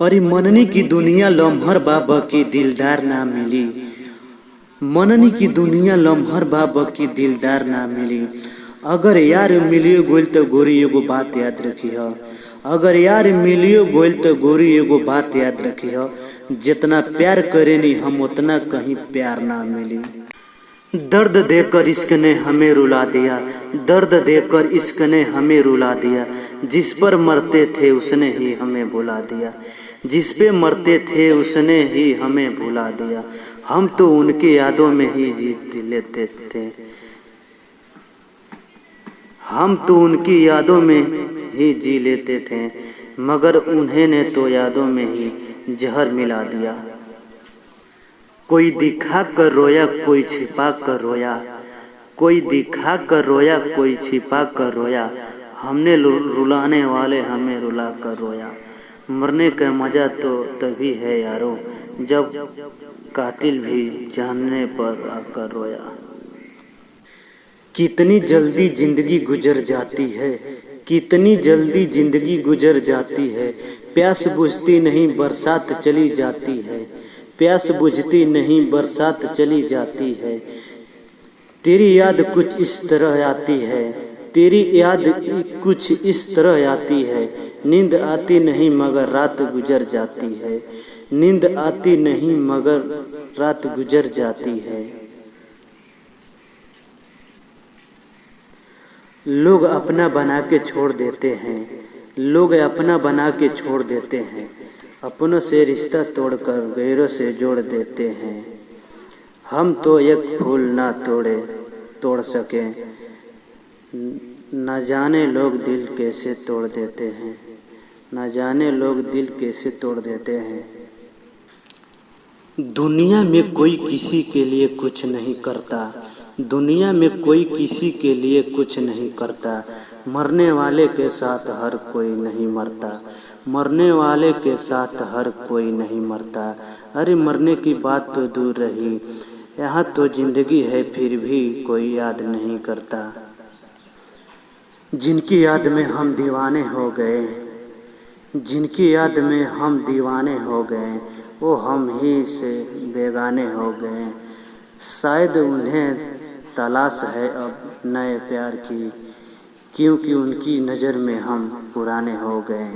अरे मननी की दुनिया लम्हर बाबा की दिलदार ना मिली। मननी की दुनिया लम्हर बाबा की दिलदार ना मिली। अगर यार मिलियो गोल तो गोरी एगो बात याद रखी है। अगर यार मिलियो गोल तो गोरी एगो बात याद रखी है। जितना प्यार करेनी हम उतना कहीं प्यार ना मिली। दर्द देकर इश्क ने हमें रुला दिया। दर्द देकर इश्क ने हमें रुला दिया। जिस पर मरते थे उसने ही हमें भुला दिया। जिस पे मरते थे उसने ही हमें भुला दिया। हम तो उनकी यादों में ही जीत लेते थे। हम तो उनकी यादों में ही जी लेते थे, मगर उन्हें ने तो यादों में ही जहर मिला दिया। कोई दिखा कर रोया कोई छिपा कर रोया। कोई दिखा कर रोया कोई छिपा कर रोया। हमने रुलाने वाले हमें रुला कर रोया। मरने का मज़ा तो तभी है यारो, जब कातिल भी जानने पर आकर रोया। कितनी जल्दी जिंदगी गुजर जाती है। कितनी जल्दी जिंदगी गुजर जाती है। प्यास बुझती नहीं बरसात चली जाती है। प्यास बुझती नहीं बरसात चली जाती है। तेरी याद कुछ इस तरह आती है। तेरी याद कुछ इस तरह आती है। नींद आती नहीं मगर रात गुजर जाती है। नींद आती नहीं मगर रात गुजर जाती है। लोग अपना बना के छोड़ देते हैं। लोग अपना बना के छोड़ देते हैं। अपनों से रिश्ता तोड़कर गैरों से जोड़ देते हैं। हम तो एक फूल ना तोड़ सके। न जाने लोग दिल कैसे तोड़ देते हैं। न जाने लोग दिल कैसे तोड़ देते हैं। दुनिया में कोई किसी के लिए कुछ नहीं करता। दुनिया में कोई किसी के लिए कुछ नहीं करता। मरने वाले के साथ हर कोई नहीं मरता। मरने वाले के साथ हर कोई नहीं मरता। अरे मरने की बात तो दूर रही, यहाँ तो जिंदगी है फिर भी कोई याद नहीं करता। जिनकी याद में हम दीवाने हो गए, जिनकी याद में हम दीवाने हो गए, वो हम ही से बेगाने हो गए। शायद उन्हें तलाश है अब नए प्यार की, क्योंकि उनकी नज़र में हम पुराने हो गए।